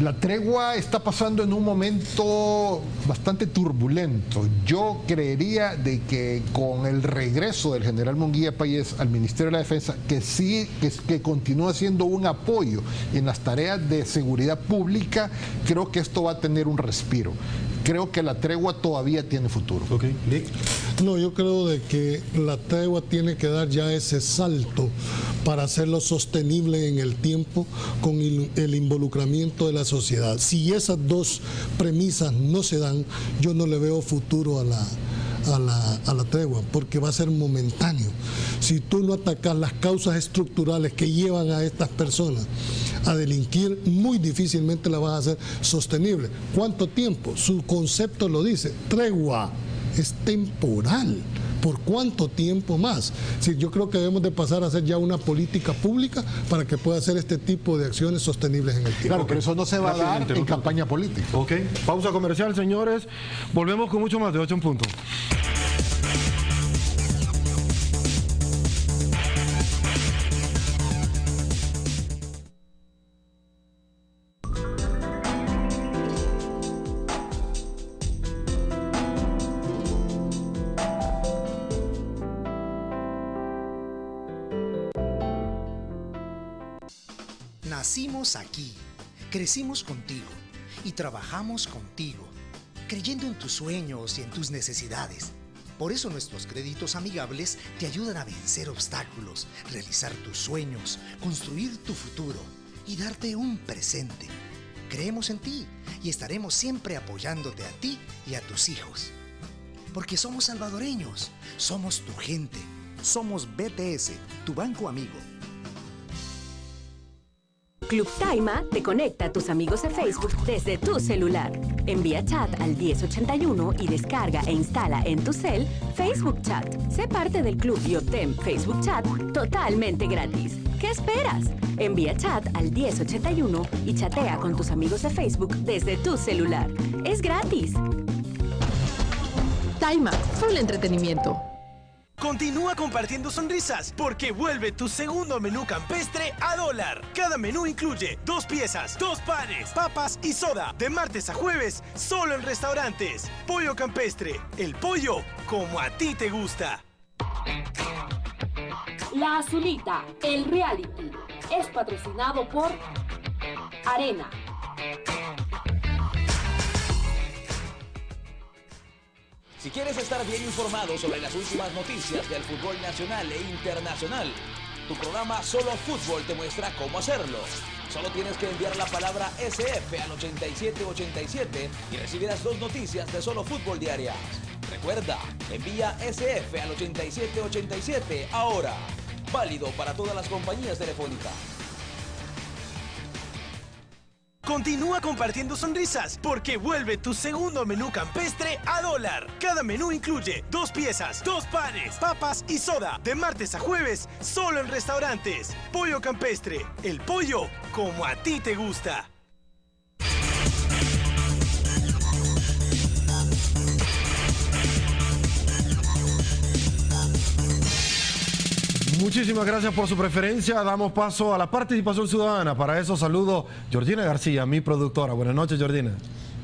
La tregua está pasando en un momento bastante turbulento. Yo creería de que con el regreso del general Munguía Payés al Ministerio de la Defensa, que continúa siendo un apoyo en las tareas de seguridad pública, creo que esto va a tener un respiro. Creo que la tregua todavía tiene futuro. No, yo creo de que la tregua tiene que dar ya ese salto para hacerlo sostenible en el tiempo con el involucramiento de la sociedad. Si esas dos premisas no se dan, yo no le veo futuro a la tregua, porque va a ser momentáneo. Si tú no atacas las causas estructurales que llevan a estas personas a delinquir, muy difícilmente la vas a hacer sostenible. ¿Cuánto tiempo? Su concepto lo dice, tregua es temporal. ¿Por cuánto tiempo más? Sí, yo creo que debemos de pasar a hacer ya una política pública para que pueda hacer este tipo de acciones sostenibles en el tiempo. Claro, pero eso no se va a dar en campaña política. Pausa comercial, señores. Volvemos con mucho más de 8 en punto. Nacimos aquí, crecimos contigo y trabajamos contigo, creyendo en tus sueños y en tus necesidades. Por eso nuestros créditos amigables te ayudan a vencer obstáculos, realizar tus sueños, construir tu futuro y darte un presente. Creemos en ti y estaremos siempre apoyándote a ti y a tus hijos. Porque somos salvadoreños, somos tu gente, somos BTS, tu banco amigo. Club Taima te conecta a tus amigos de Facebook desde tu celular. Envía chat al 1081 y descarga e instala en tu cel Facebook Chat. Sé parte del Club y obtén Facebook Chat totalmente gratis. ¿Qué esperas? Envía chat al 1081 y chatea con tus amigos de Facebook desde tu celular. Es gratis. Taima, full entretenimiento. Continúa compartiendo sonrisas porque vuelve tu segundo menú campestre a $1. Cada menú incluye 2 piezas, 2 panes, papas y soda. De martes a jueves, solo en restaurantes. Pollo Campestre, el pollo como a ti te gusta. La Azulita, el reality, es patrocinado por Arena. Si quieres estar bien informado sobre las últimas noticias del fútbol nacional e internacional, tu programa Solo Fútbol te muestra cómo hacerlo. Solo tienes que enviar la palabra SF al 8787 y recibirás 2 noticias de Solo Fútbol diarias. Recuerda, envía SF al 8787 ahora. Válido para todas las compañías telefónicas. Continúa compartiendo sonrisas porque vuelve tu segundo menú campestre a $1. Cada menú incluye 2 piezas, 2 panes, papas y soda. De martes a jueves, solo en restaurantes. Pollo Campestre, el pollo como a ti te gusta. Muchísimas gracias por su preferencia. Damos paso a la participación ciudadana. Para eso saludo a Georgina García, mi productora. Buenas noches, Georgina.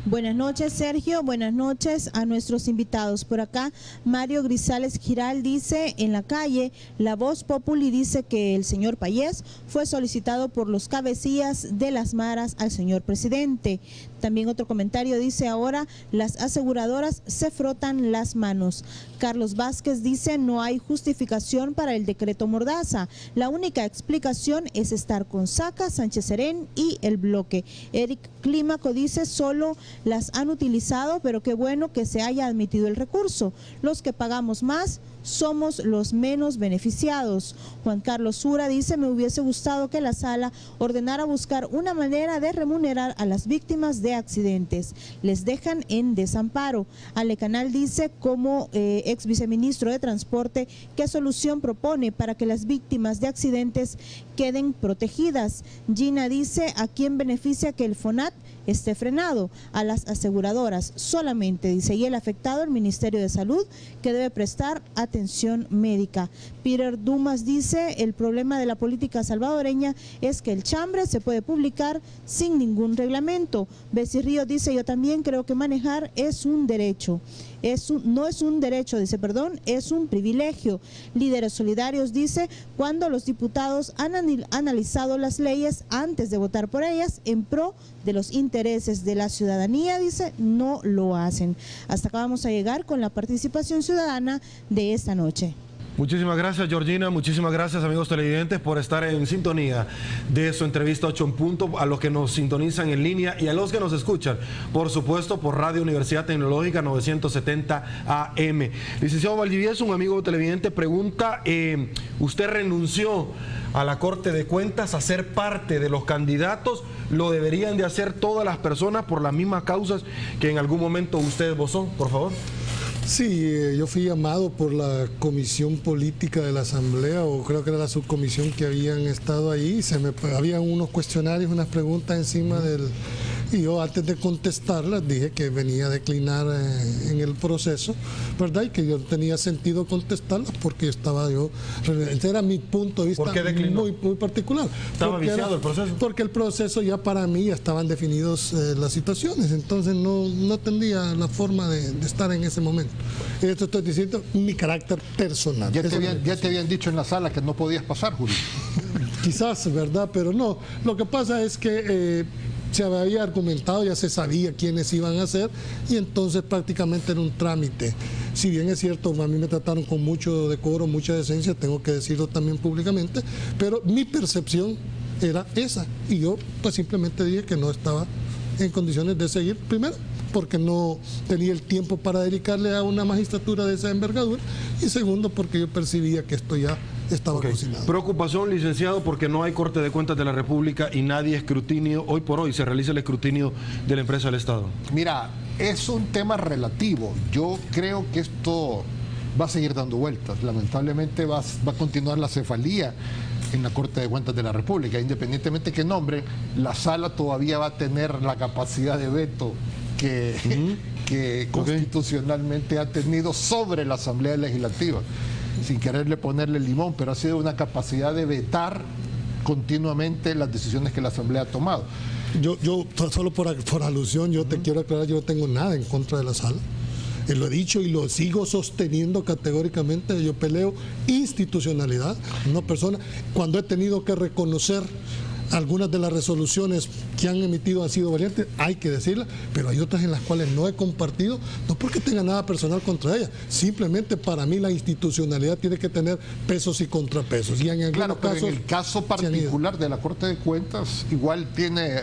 Buenas noches, Sergio. Buenas noches a nuestros invitados. Por acá, Mario Grisales Giral dice, en la calle, la Voz Populi dice que el señor Payés fue solicitado por los cabecillas de las maras al señor presidente. También otro comentario dice, ahora las aseguradoras se frotan las manos. Carlos Vázquez dice, no hay justificación para el decreto Mordaza. La única explicación es estar con Saca, Sánchez Serén y el bloque. Eric Clímaco dice, solo las han utilizado, pero qué bueno que se haya admitido el recurso. Los que pagamos más somos los menos beneficiados. Juan Carlos Sura dice, me hubiese gustado que la sala ordenara buscar una manera de remunerar a las víctimas de accidentes. Les dejan en desamparo. Ale Canal dice, como ex viceministro de Transporte, ¿qué solución propone para que las víctimas de accidentes queden protegidas? Gina dice, ¿a quién beneficia que el FONAT esté frenado? A las aseguradoras solamente, dice, y el afectado, el Ministerio de Salud, que debe prestar atención médica. Peter Dumas dice, el problema de la política salvadoreña es que el chambre se puede publicar sin ningún reglamento. Becerrillo dice, yo también creo que manejar es un derecho. No es un derecho, dice, perdón, es un privilegio. Líderes Solidarios dice, cuando los diputados han analizado las leyes antes de votar por ellas en pro de los intereses de la ciudadanía, dice, no lo hacen. Hasta acá vamos a llegar con la participación ciudadana de esta noche. Muchísimas gracias, Georgina. Muchísimas gracias, amigos televidentes, por estar en sintonía de su entrevista 8 en punto, a los que nos sintonizan en línea y a los que nos escuchan, por supuesto, por Radio Universidad Tecnológica 970 AM. Licenciado Valdivieso, un amigo televidente pregunta, ¿usted renunció a la Corte de Cuentas a ser parte de los candidatos? ¿Lo deberían de hacer todas las personas por las mismas causas que en algún momento usted esbozó? Por favor. Sí, yo fui llamado por la Comisión Política de la Asamblea, o creo que era la subcomisión que habían estado ahí. Habían unos cuestionarios, unas preguntas encima del... Y yo antes de contestarlas dije que venía a declinar en el proceso, ¿verdad? Y que yo tenía sentido contestarlas porque estaba yo... Ese era mi punto de vista. ¿Por qué declinó? Muy particular. ¿Estaba viciado el proceso? Porque el proceso ya para mí ya estaban definidos las situaciones, entonces no tendría la forma de estar en ese momento. Esto estoy diciendo mi carácter personal. Ya te habían dicho en la sala que no podías pasar, Julio. Quizás, ¿verdad? Pero no. Lo que pasa es que se había argumentado, ya se sabía quiénes iban a ser, y entonces prácticamente era un trámite. Si bien es cierto, a mí me trataron con mucho decoro, mucha decencia, tengo que decirlo también públicamente, pero mi percepción era esa, y yo pues simplemente dije que no estaba en condiciones de seguir, primero porque no tenía el tiempo para dedicarle a una magistratura de esa envergadura, y segundo porque yo percibía que esto ya estaba cocinado. Preocupación, licenciado, porque no hay Corte de Cuentas de la República y nadie escrutinio, hoy por hoy se realiza el escrutinio de la empresa del Estado. Mira, es un tema relativo. Yo creo que esto va a seguir dando vueltas. Lamentablemente va a continuar la cefalía en la Corte de Cuentas de la República. Independientemente que nombre, la sala todavía va a tener la capacidad de veto que constitucionalmente ha tenido sobre la Asamblea Legislativa, sin quererle ponerle limón, pero ha sido una capacidad de vetar continuamente las decisiones que la Asamblea ha tomado. Yo solo por alusión, yo te quiero aclarar, yo no tengo nada en contra de la sala. Lo he dicho y lo sigo sosteniendo categóricamente. Yo peleo institucionalidad, no persona. Cuando he tenido que reconocer algunas de las resoluciones que han emitido han sido valientes, hay que decirlas, pero hay otras en las cuales no he compartido, no porque tenga nada personal contra ellas, simplemente para mí la institucionalidad tiene que tener pesos y contrapesos. Y en claro, pero casos, en el caso particular de la Corte de Cuentas, igual tiene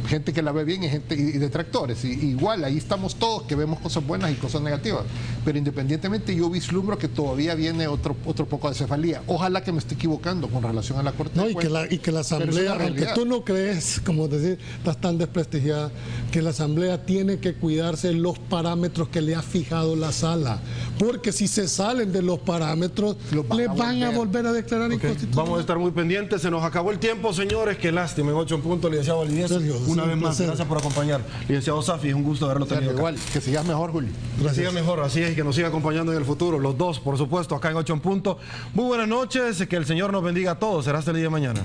gente que la ve bien y gente y detractores, y igual ahí estamos todos que vemos cosas buenas y cosas negativas, pero independientemente yo vislumbro que todavía viene otro poco de cefalía. Ojalá que me esté equivocando con relación a la Corte de Cuentas. Y que la Asamblea, aunque tú no crees, como decir, estás tan desprestigiada, que la Asamblea tiene que cuidarse los parámetros que le ha fijado la sala, porque si se salen de los parámetros, les van a volver a declarar inconstitucional. Vamos a estar muy pendientes, se nos acabó el tiempo, señores, qué lástima, en 8 en punto, licenciado Valdivieso. Una vez más, gracias por acompañar. Licenciado Safi, es un gusto haberlo tenido. Igual, que sigas mejor, Julio. Que siga mejor, así es, que nos siga acompañando en el futuro. Los dos, por supuesto, acá en 8 en punto. Muy buenas noches, que el Señor nos bendiga a todos. Será hasta el día de mañana.